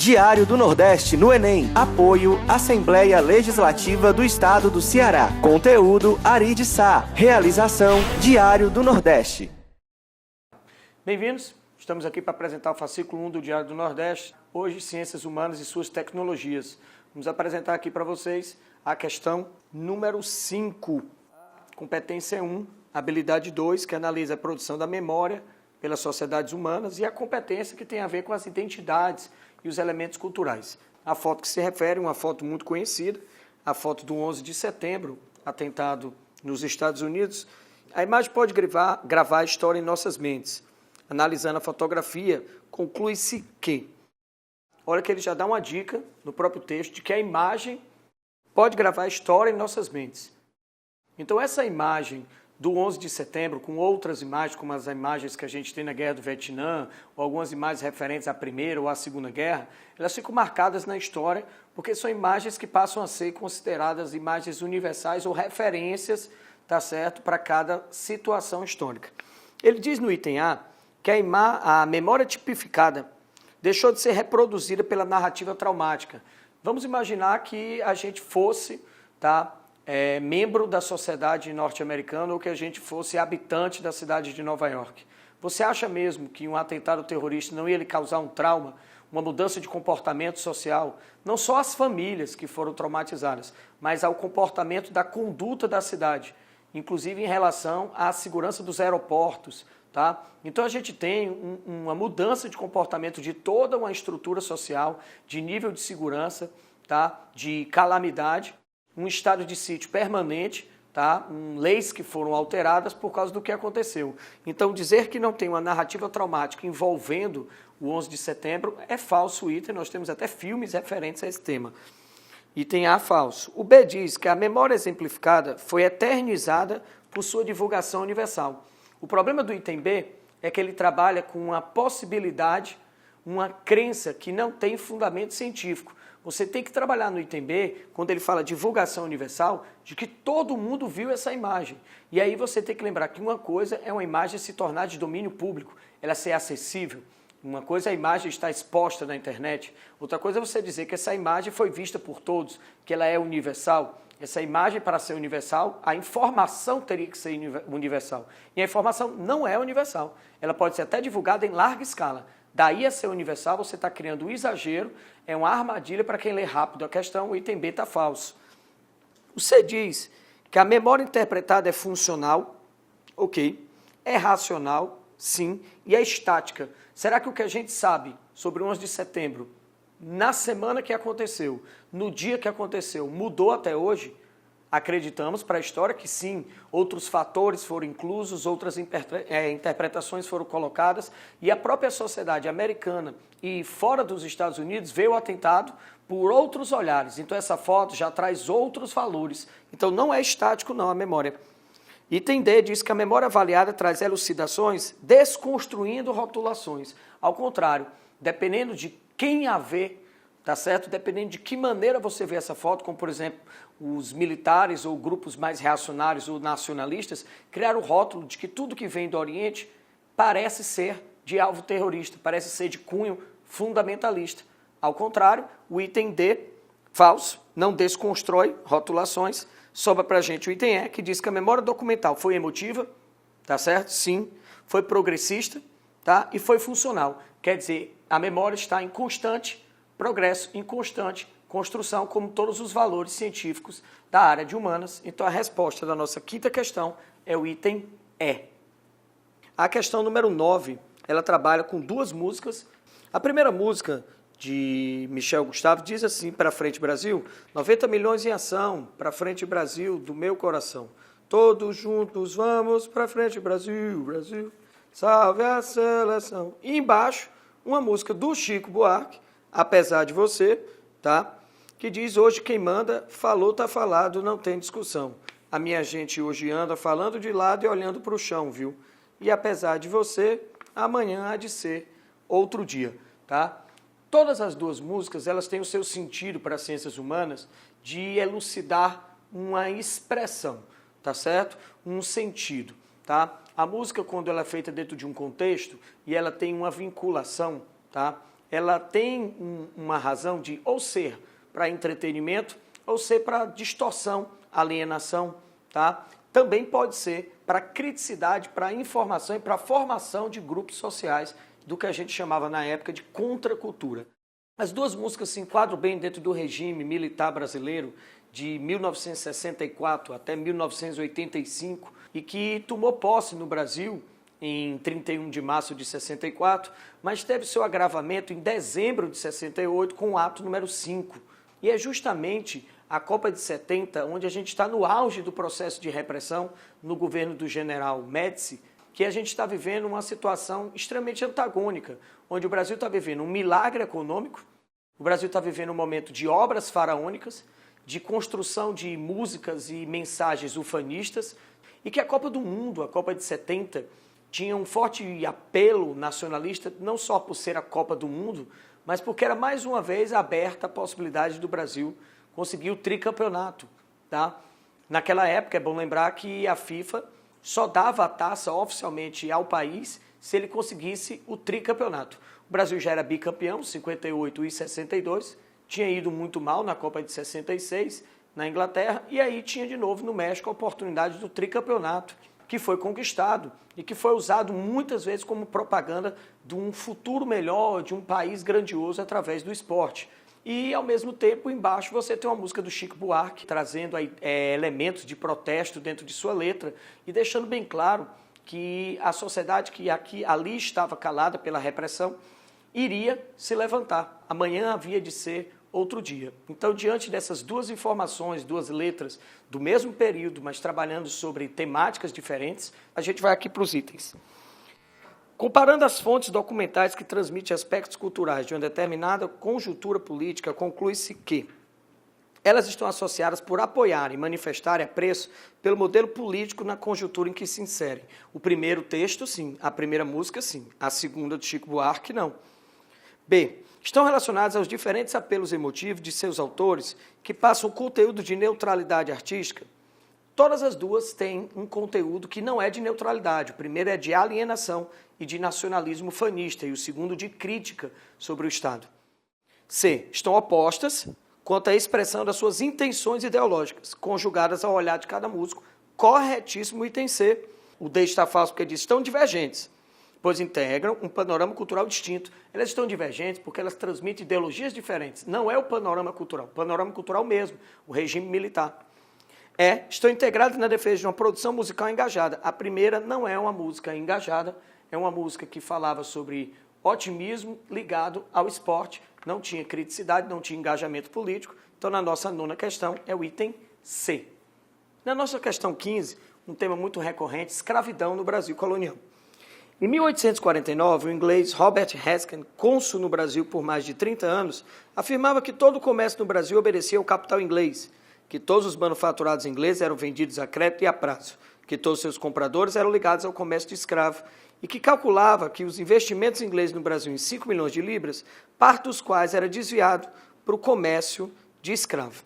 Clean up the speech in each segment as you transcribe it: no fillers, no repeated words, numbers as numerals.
Diário do Nordeste no Enem. Apoio Assembleia Legislativa do Estado do Ceará. Conteúdo Ari de Sá. Realização Diário do Nordeste. Bem-vindos. Estamos aqui para apresentar o fascículo 1 do Diário do Nordeste. Hoje, Ciências Humanas e suas tecnologias. Vamos apresentar aqui para vocês a questão número 5. Competência 1, habilidade 2, que analisa a produção da memória pelas sociedades humanas, e a competência que tem a ver com as identidades e os elementos culturais. A foto que se refere, uma foto muito conhecida, a foto do 11 de setembro, atentado nos Estados Unidos. A imagem pode gravar a história em nossas mentes. Analisando a fotografia, conclui-se que, olha que ele já dá uma dica no próprio texto, de que a imagem pode gravar a história em nossas mentes. Então essa imagem do 11 de setembro, com outras imagens, como as imagens que a gente tem na Guerra do Vietnã, ou algumas imagens referentes à Primeira ou à Segunda Guerra, elas ficam marcadas na história, porque são imagens que passam a ser consideradas imagens universais ou referências, tá certo, para cada situação histórica. Ele diz no item A que a memória tipificada deixou de ser reproduzida pela narrativa traumática. Vamos imaginar que a gente fosse, membro da sociedade norte-americana ou que a gente fosse habitante da cidade de Nova York. Você acha mesmo que um atentado terrorista não ia lhe causar um trauma, uma mudança de comportamento social? Não só às famílias que foram traumatizadas, mas ao comportamento da conduta da cidade, inclusive em relação à segurança dos aeroportos. Então a gente tem uma mudança de comportamento de toda uma estrutura social, de nível de segurança, de calamidade, um estado de sítio permanente, leis que foram alteradas por causa do que aconteceu. Então, dizer que não tem uma narrativa traumática envolvendo o 11 de setembro é falso item, nós temos até filmes referentes a esse tema. Item A, falso. O B diz que a memória exemplificada foi eternizada por sua divulgação universal. O problema do item B é que ele trabalha com uma possibilidade, uma crença que não tem fundamento científico. Você tem que trabalhar no item B, quando ele fala divulgação universal, de que todo mundo viu essa imagem. E aí você tem que lembrar que uma coisa é uma imagem se tornar de domínio público, ela ser acessível. Uma coisa é a imagem estar exposta na internet, outra coisa é você dizer que essa imagem foi vista por todos, que ela é universal. Essa imagem, para ser universal, a informação teria que ser universal. E a informação não é universal. Ela pode ser até divulgada em larga escala. Daí a ser universal, você está criando um exagero, é uma armadilha para quem lê rápido a questão, o item B está falso. O C diz que a memória interpretada é funcional, ok, é racional, sim, e é estática. Será que o que a gente sabe sobre o 11 de setembro, na semana que aconteceu, no dia que aconteceu, mudou até hoje? Acreditamos para a história que sim, outros fatores foram inclusos, outras interpretações foram colocadas, e a própria sociedade americana e fora dos Estados Unidos vê o atentado por outros olhares. Então essa foto já traz outros valores. Então não é estático não a memória. Item D diz que a memória avaliada traz elucidações desconstruindo rotulações. Ao contrário, dependendo de quem a vê, certo? Dependendo de que maneira você vê essa foto, como por exemplo, os militares ou grupos mais reacionários ou nacionalistas criaram o rótulo de que tudo que vem do Oriente parece ser de alvo terrorista, parece ser de cunho fundamentalista. Ao contrário, o item D, falso, não desconstrói rotulações. Sobra para a gente o item E, que diz que a memória documental foi emotiva, certo? Sim. Foi progressista, e foi funcional. Quer dizer, a memória está em constante progresso, em constante construção, como todos os valores científicos da área de humanas. Então, a resposta da nossa quinta questão é o item E. A questão número 9, ela trabalha com duas músicas. A primeira música, de Michel Gustavo, diz assim: para frente Brasil, 90 milhões em ação, para frente Brasil, do meu coração. Todos juntos vamos para frente Brasil, Brasil, salve a seleção. E embaixo, uma música do Chico Buarque, Apesar de Você, que diz: hoje quem manda, falou, tá falado, não tem discussão. A minha gente hoje anda falando de lado e olhando para o chão, viu? E apesar de você, amanhã há de ser outro dia, Todas as duas músicas, elas têm o seu sentido para as ciências humanas de elucidar uma expressão, certo? Um sentido, A música, quando ela é feita dentro de um contexto e ela tem uma vinculação, ela tem uma razão de ou ser para entretenimento ou ser para distorção, alienação, tá? Também pode ser para criticidade, para informação e para formação de grupos sociais do que a gente chamava na época de contracultura. As duas músicas se enquadram bem dentro do regime militar brasileiro de 1964 até 1985 e que tomou posse no Brasil em 31 de março de 64, mas teve seu agravamento em dezembro de 68 com o ato número 5. E é justamente a Copa de 70, onde a gente está no auge do processo de repressão no governo do general Médici, que a gente está vivendo uma situação extremamente antagônica, onde o Brasil está vivendo um milagre econômico, o Brasil está vivendo um momento de obras faraônicas, de construção de músicas e mensagens ufanistas, e que a Copa do Mundo, a Copa de 70, tinha um forte apelo nacionalista, não só por ser a Copa do Mundo, mas porque era mais uma vez aberta a possibilidade do Brasil conseguir o tricampeonato, tá? Naquela época, é bom lembrar que a FIFA só dava a taça oficialmente ao país se ele conseguisse o tricampeonato. O Brasil já era bicampeão, 58 e 62, tinha ido muito mal na Copa de 66, na Inglaterra, e aí tinha de novo no México a oportunidade do tricampeonato, que foi conquistado e que foi usado muitas vezes como propaganda de um futuro melhor, de um país grandioso através do esporte. E, ao mesmo tempo, embaixo você tem uma música do Chico Buarque, trazendo elementos de protesto dentro de sua letra e deixando bem claro que a sociedade que ali estava calada pela repressão iria se levantar. Amanhã havia de ser outro dia. Então, diante dessas duas informações, duas letras do mesmo período, mas trabalhando sobre temáticas diferentes, a gente vai aqui para os itens. Comparando as fontes documentais que transmitem aspectos culturais de uma determinada conjuntura política, conclui-se que elas estão associadas por apoiar e manifestarem apreço pelo modelo político na conjuntura em que se inserem. O primeiro texto, sim. A primeira música, sim. A segunda, do Chico Buarque, não. B. Estão relacionadas aos diferentes apelos emotivos de seus autores que passam o conteúdo de neutralidade artística. Todas as duas têm um conteúdo que não é de neutralidade. O primeiro é de alienação e de nacionalismo fanista, e o segundo de crítica sobre o Estado. C. Estão opostas quanto à expressão das suas intenções ideológicas, conjugadas ao olhar de cada músico. Corretíssimo item C. O D está falso porque diz estão divergentes, pois integram um panorama cultural distinto. Elas estão divergentes porque elas transmitem ideologias diferentes. Não é o panorama cultural mesmo, o regime militar. Estão integradas na defesa de uma produção musical engajada. A primeira não é uma música engajada, é uma música que falava sobre otimismo ligado ao esporte, não tinha criticidade, não tinha engajamento político. Então, na nossa nona questão, é o item C. Na nossa questão 15, um tema muito recorrente, escravidão no Brasil colonial. Em 1849, o inglês Robert Haskin, cônsul no Brasil por mais de 30 anos, afirmava que todo o comércio no Brasil obedecia ao capital inglês, que todos os manufaturados ingleses eram vendidos a crédito e a prazo, que todos os seus compradores eram ligados ao comércio de escravo, e que calculava que os investimentos ingleses no Brasil em 5 milhões de libras, parte dos quais era desviado para o comércio de escravo.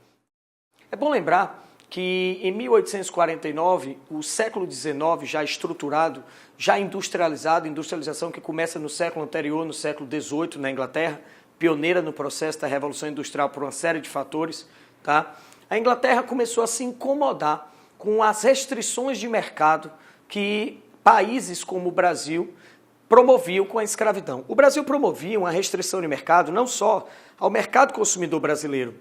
É bom lembrar que em 1849, o século XIX já estruturado, já industrializado, industrialização que começa no século anterior, no século XVIII, na Inglaterra, pioneira no processo da Revolução Industrial por uma série de fatores, tá? A Inglaterra começou a se incomodar com as restrições de mercado que países como o Brasil promoviam com a escravidão. O Brasil promovia uma restrição de mercado não só ao mercado consumidor brasileiro,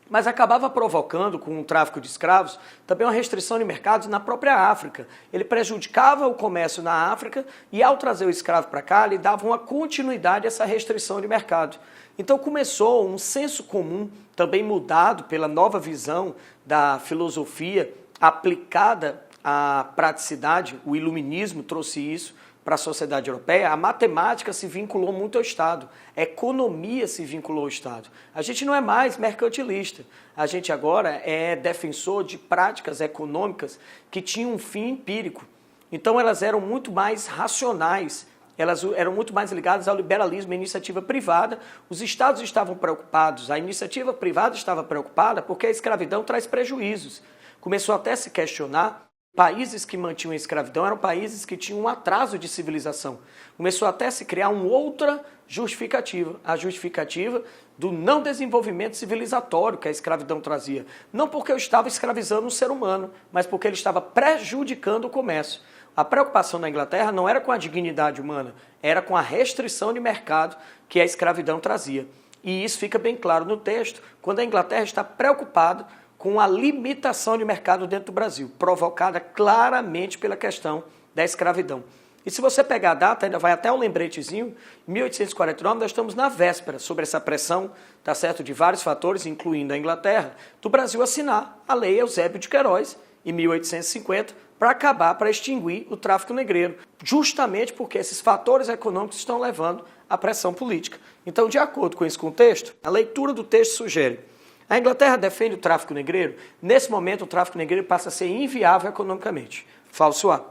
mas acabava provocando, com o tráfico de escravos, também uma restrição de mercados na própria África. Ele prejudicava o comércio na África e, ao trazer o escravo para cá, ele dava uma continuidade a essa restrição de mercado. Então começou um senso comum, também mudado pela nova visão da filosofia aplicada à praticidade, o iluminismo trouxe isso para a sociedade europeia. A matemática se vinculou muito ao Estado, a economia se vinculou ao Estado. A gente não é mais mercantilista, a gente agora é defensor de práticas econômicas que tinham um fim empírico. Então elas eram muito mais racionais, elas eram muito mais ligadas ao liberalismo e à iniciativa privada. Os estados estavam preocupados, a iniciativa privada estava preocupada porque a escravidão traz prejuízos. Começou até a se questionar países que mantinham a escravidão eram países que tinham um atraso de civilização. Começou até a se criar uma outra justificativa, a justificativa do não desenvolvimento civilizatório que a escravidão trazia. Não porque eu estava escravizando um ser humano, mas porque ele estava prejudicando o comércio. A preocupação da Inglaterra não era com a dignidade humana, era com a restrição de mercado que a escravidão trazia. E isso fica bem claro no texto, quando a Inglaterra está preocupada com a limitação de mercado dentro do Brasil, provocada claramente pela questão da escravidão. E se você pegar a data, ainda vai até um lembretezinho, em 1849 nós estamos na véspera, sobre essa pressão, tá certo, de vários fatores, incluindo a Inglaterra, do Brasil assinar a Lei Eusébio de Queiroz, em 1850, para acabar, para extinguir o tráfico negreiro, justamente porque esses fatores econômicos estão levando à pressão política. Então, de acordo com esse contexto, a leitura do texto sugere: a Inglaterra defende o tráfico negreiro, nesse momento o tráfico negreiro passa a ser inviável economicamente. Falso A.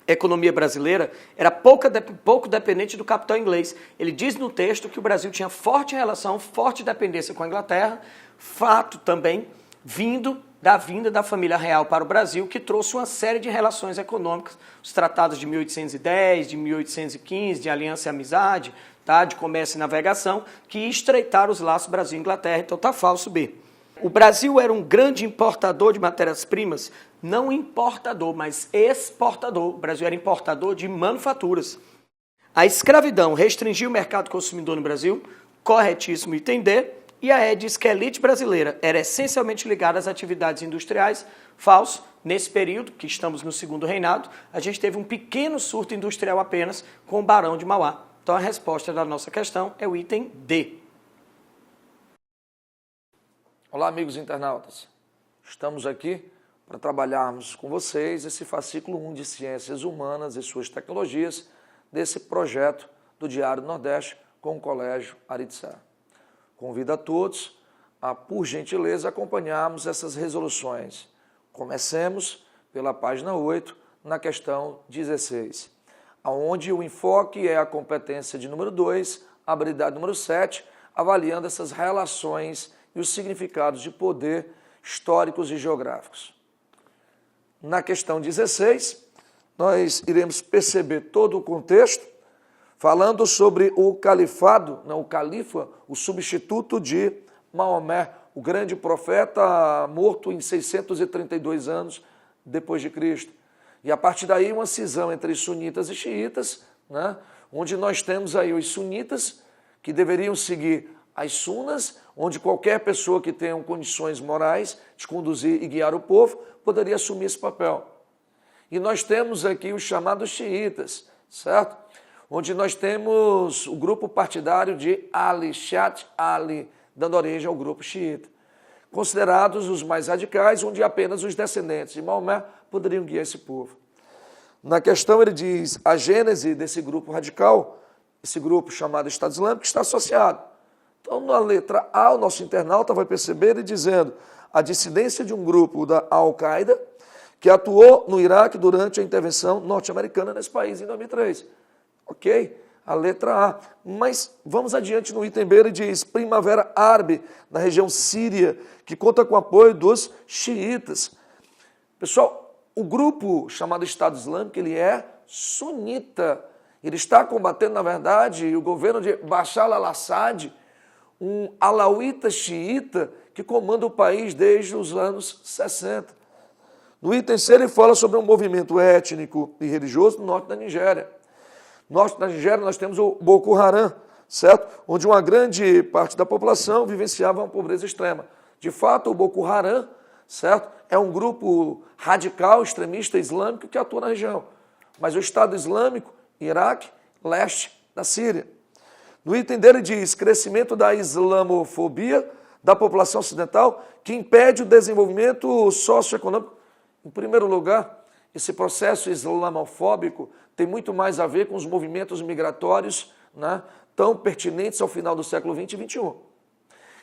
A economia brasileira era pouco dependente do capital inglês. Ele diz no texto que o Brasil tinha forte relação, forte dependência com a Inglaterra, fato também vindo da família real para o Brasil, que trouxe uma série de relações econômicas, os tratados de 1810, de 1815, de aliança e amizade, tá, de comércio e navegação, que estreitaram os laços Brasil e Inglaterra. Então tá falso B. O Brasil era um grande importador de matérias-primas, não importador, mas exportador. O Brasil era importador de manufaturas. A escravidão restringiu o mercado consumidor no Brasil, corretíssimo item D. E a E diz que a elite brasileira era essencialmente ligada às atividades industriais. Falso. Nesse período, que estamos no segundo reinado, a gente teve um pequeno surto industrial apenas com o Barão de Mauá. Então a resposta da nossa questão é o item D. Olá, amigos internautas. Estamos aqui para trabalharmos com vocês esse fascículo 1 de Ciências Humanas e Suas Tecnologias desse projeto do Diário do Nordeste com o Colégio Aridissá. Convido a todos a, por gentileza, acompanharmos essas resoluções. Comecemos pela página 8, na questão 16, onde o enfoque é a competência de número 2, a habilidade número 7, avaliando essas relações e os significados de poder históricos e geográficos. Na questão 16, nós iremos perceber todo o contexto, falando sobre o califado, não, o califa, o substituto de Maomé, o grande profeta morto em 632 anos depois de Cristo. E a partir daí uma cisão entre sunitas e xiitas, né, onde nós temos aí os sunitas que deveriam seguir as sunas, onde qualquer pessoa que tenha condições morais de conduzir e guiar o povo poderia assumir esse papel. E nós temos aqui os chamados xiitas, certo? Onde nós temos o grupo partidário de Ali, Shiat Ali, dando origem ao grupo xiita. Considerados os mais radicais, onde apenas os descendentes de Maomé poderiam guiar esse povo. Na questão ele diz, a gênese desse grupo radical, esse grupo chamado Estado Islâmico, está associado. Então, na letra A, o nosso internauta vai perceber ele dizendo a dissidência de um grupo da Al-Qaeda que atuou no Iraque durante a intervenção norte-americana nesse país em 2003. Ok? A letra A. Mas vamos adiante no item B, ele diz Primavera Árabe, na região síria, que conta com o apoio dos xiitas. Pessoal, o grupo chamado Estado Islâmico, ele é sunita. Ele está combatendo, na verdade, o governo de Bashar al-Assad, um alauíta xiita que comanda o país desde os anos 60. No item C, ele fala sobre um movimento étnico e religioso no norte da Nigéria. No norte da Nigéria, nós temos o Boko Haram, certo? Onde uma grande parte da população vivenciava uma pobreza extrema. De fato, o Boko Haram, certo? É um grupo radical, extremista islâmico que atua na região. Mas o Estado Islâmico, Iraque, leste da Síria. No item dele diz crescimento da islamofobia da população ocidental que impede o desenvolvimento socioeconômico. Em primeiro lugar, esse processo islamofóbico tem muito mais a ver com os movimentos migratórios, né, tão pertinentes ao final do século XX e XXI.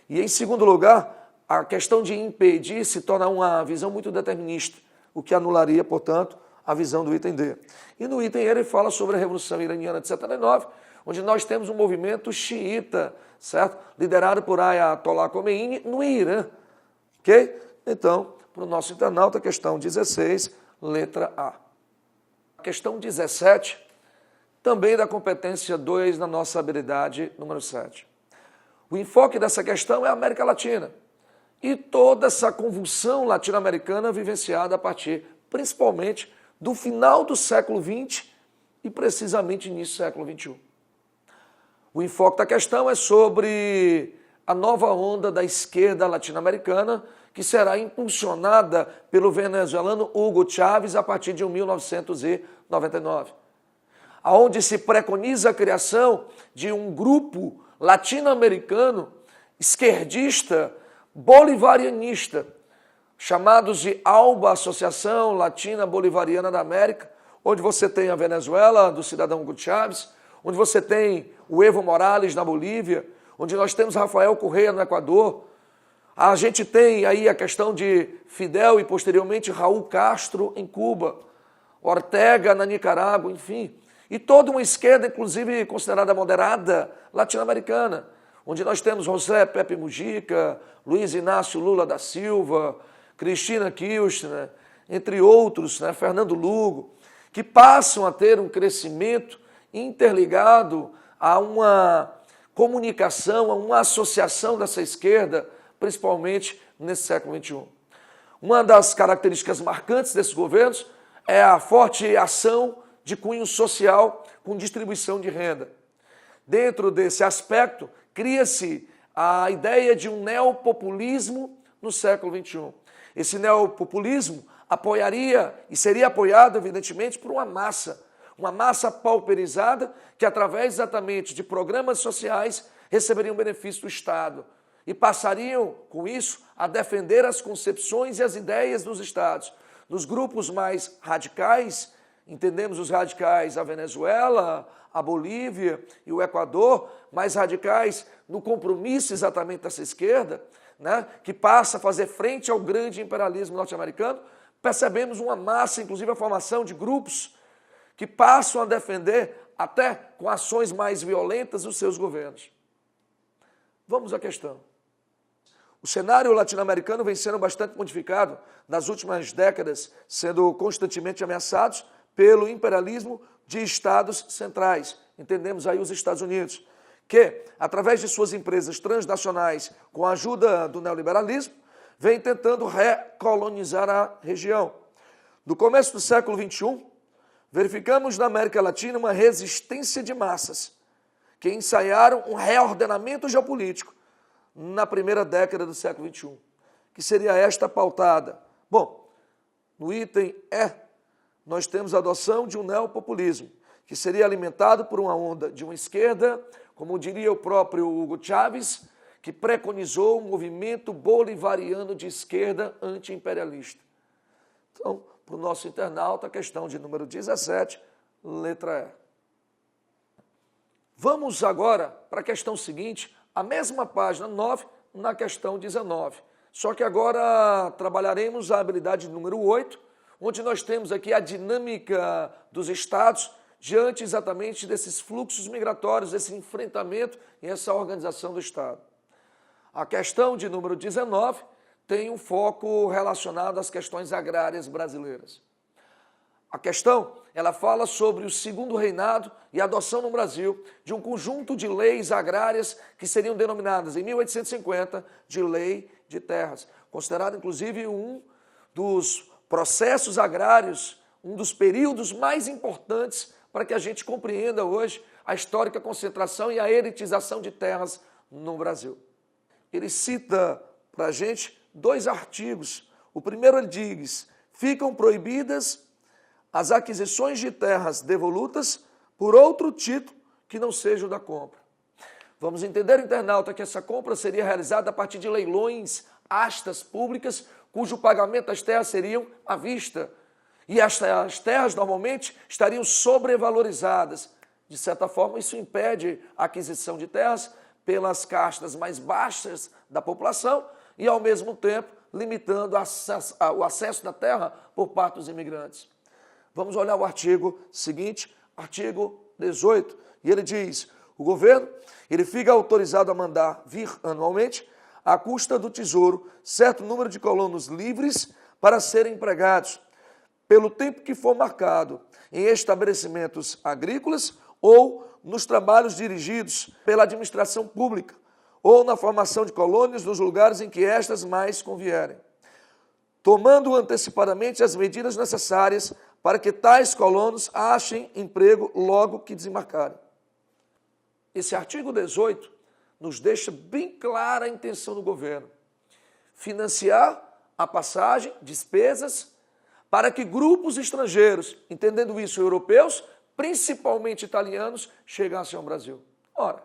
E em segundo lugar, a questão de impedir se torna uma visão muito determinista, o que anularia, portanto, a visão do item D. E no item E ele fala sobre a Revolução Iraniana de 79, onde nós temos um movimento xiita, certo? Liderado por Ayatollah Khomeini no Irã. Ok? Então, para o nosso internauta, questão 16, letra A. Questão 17, também da competência 2 na nossa habilidade número 7. O enfoque dessa questão é a América Latina e toda essa convulsão latino-americana vivenciada a partir, principalmente, do final do século XX e precisamente início do século XXI. O enfoque da questão é sobre a nova onda da esquerda latino-americana que será impulsionada pelo venezuelano Hugo Chávez a partir de 1999, onde se preconiza a criação de um grupo latino-americano esquerdista bolivarianista, chamados de ALBA, Associação Latina Bolivariana da América, onde você tem a Venezuela, do cidadão Hugo Chávez, onde você tem o Evo Morales na Bolívia, onde nós temos Rafael Correa no Equador. A gente tem aí a questão de Fidel e posteriormente Raul Castro em Cuba, Ortega na Nicarágua, enfim. E toda uma esquerda, inclusive considerada moderada, latino-americana, onde nós temos José Pepe Mujica, Luiz Inácio Lula da Silva, Cristina Kirchner, entre outros, Fernando Lugo, que passam a ter um crescimento interligado a uma comunicação, a uma associação dessa esquerda, principalmente nesse século XXI. Uma das características marcantes desses governos é a forte ação de cunho social com distribuição de renda. Dentro desse aspecto, cria-se a ideia de um neopopulismo no século XXI. Esse neopopulismo apoiaria e seria apoiado, evidentemente, por uma massa pauperizada que, através exatamente de programas sociais, receberiam benefício do Estado e passariam, com isso, a defender as concepções e as ideias dos Estados. Nos grupos mais radicais, entendemos os radicais a Venezuela, a Bolívia e o Equador, mais radicais no compromisso exatamente dessa esquerda, que passa a fazer frente ao grande imperialismo norte-americano, percebemos uma massa, inclusive a formação de grupos que passam a defender, até com ações mais violentas, os seus governos. Vamos à questão. O cenário latino-americano vem sendo bastante modificado nas últimas décadas, sendo constantemente ameaçados pelo imperialismo de estados centrais. Entendemos aí os Estados Unidos, que, através de suas empresas transnacionais, com a ajuda do neoliberalismo, vem tentando recolonizar a região. No começo do século XXI, verificamos na América Latina uma resistência de massas que ensaiaram um reordenamento geopolítico na primeira década do século XXI, que seria esta pautada. Bom, no item E, nós temos a adoção de um neopopulismo, que seria alimentado por uma onda de uma esquerda, como diria o próprio Hugo Chávez, que preconizou um movimento bolivariano de esquerda anti-imperialista. Então, para o nosso internauta, a questão de número 17, letra E. Vamos agora para a questão seguinte, a mesma página 9, na questão 19. Só que agora trabalharemos a habilidade número 8, onde nós temos aqui a dinâmica dos estados diante exatamente desses fluxos migratórios, esse enfrentamento e essa organização do Estado. A questão de número 19 tem um foco relacionado às questões agrárias brasileiras. A questão, ela fala sobre o segundo reinado e a adoção no Brasil de um conjunto de leis agrárias que seriam denominadas em 1850 de Lei de Terras, considerado inclusive um dos processos agrários, um dos períodos mais importantes para que a gente compreenda hoje a histórica concentração e a elitização de terras no Brasil. Ele cita para a gente 2 artigos. O primeiro ele diz: ficam proibidas as aquisições de terras devolutas por outro título que não seja o da compra. Vamos entender, internauta, que essa compra seria realizada a partir de leilões, astas públicas, cujo pagamento das terras seriam à vista. E as terras normalmente estariam sobrevalorizadas. De certa forma, isso impede a aquisição de terras pelas castas mais baixas da população e, ao mesmo tempo, limitando o acesso da terra por parte dos imigrantes. Vamos olhar o artigo seguinte, artigo 18, e ele diz: o governo ele fica autorizado a mandar vir anualmente, à custa do tesouro, certo número de colonos livres para serem empregados, pelo tempo que for marcado em estabelecimentos agrícolas ou nos trabalhos dirigidos pela administração pública ou na formação de colônias nos lugares em que estas mais convierem, tomando antecipadamente as medidas necessárias para que tais colonos achem emprego logo que desembarcarem. Esse artigo 18 nos deixa bem clara a intenção do governo: financiar a passagem, despesas, para que grupos estrangeiros, entendendo isso, europeus, principalmente italianos, chegassem ao Brasil. Ora,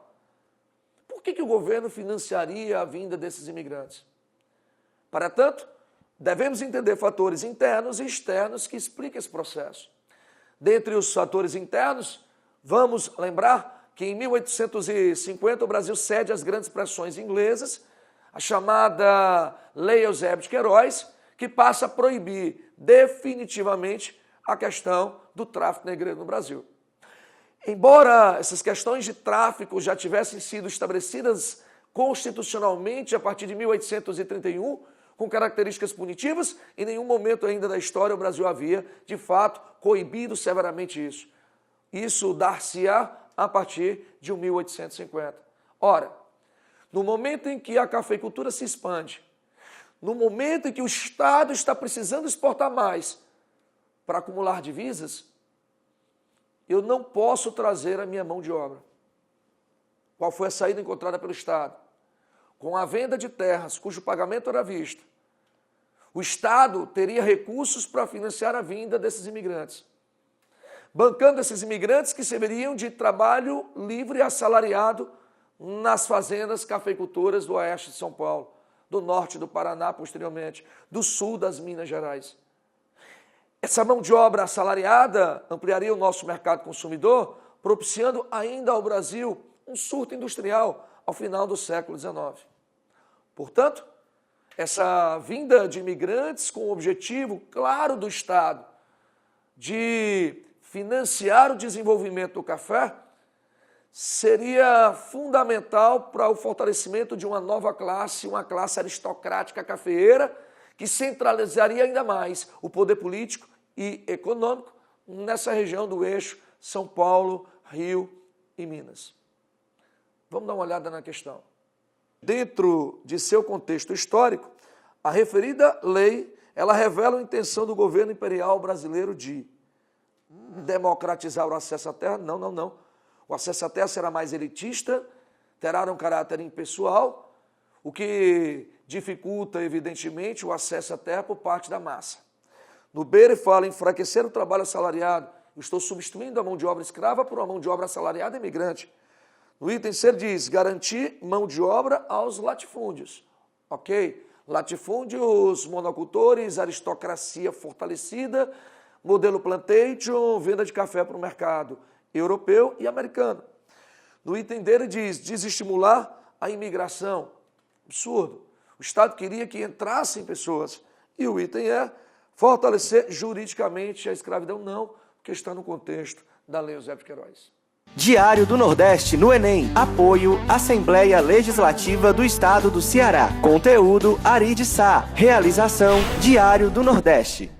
por que o governo financiaria a vinda desses imigrantes? Para tanto, devemos entender fatores internos e externos que explicam esse processo. Dentre os fatores internos, vamos lembrar que em 1850 o Brasil cede às grandes pressões inglesas, a chamada Lei Eusébio de Queiroz, que passa a proibir definitivamente a questão do tráfico negreiro no Brasil. Embora essas questões de tráfico já tivessem sido estabelecidas constitucionalmente a partir de 1831, com características punitivas, em nenhum momento ainda da história o Brasil havia, de fato, coibido severamente isso. Isso dar-se-á a partir de 1850. Ora, no momento em que a cafeicultura se expande, no momento em que o Estado está precisando exportar mais para acumular divisas, eu não posso trazer a minha mão de obra. Qual foi a saída encontrada pelo Estado? Com a venda de terras, cujo pagamento era à vista, o Estado teria recursos para financiar a vinda desses imigrantes, bancando esses imigrantes que serviriam de trabalho livre e assalariado nas fazendas cafeicultoras do oeste de São Paulo, do norte do Paraná, posteriormente, do sul das Minas Gerais. Essa mão de obra assalariada ampliaria o nosso mercado consumidor, propiciando ainda ao Brasil um surto industrial ao final do século XIX. Portanto, essa vinda de imigrantes com o objetivo claro do Estado de financiar o desenvolvimento do café seria fundamental para o fortalecimento de uma nova classe, uma classe aristocrática cafeeira, que centralizaria ainda mais o poder político e econômico nessa região do eixo São Paulo, Rio e Minas. Vamos dar uma olhada na questão. Dentro de seu contexto histórico, a referida lei, ela revela a intenção do governo imperial brasileiro de democratizar o acesso à terra. Não. O acesso à terra será mais elitista, terá um caráter impessoal, o que dificulta, evidentemente, o acesso à terra por parte da massa. No B, ele fala em enfraquecer o trabalho assalariado. Eu estou substituindo a mão de obra escrava por uma mão de obra assalariada imigrante. No item C, ele diz garantir mão de obra aos latifúndios. Ok? Latifúndios, monocultores, aristocracia fortalecida, modelo plantation, venda de café para o mercado europeu e americano. No item dele diz desestimular a imigração. Absurdo. O Estado queria que entrassem pessoas. E o item é fortalecer juridicamente a escravidão. Não, porque está no contexto da Lei Eusébio de Queiroz. Diário do Nordeste no Enem. Apoio Assembleia Legislativa do Estado do Ceará. Conteúdo Ari de Sá. Realização Diário do Nordeste.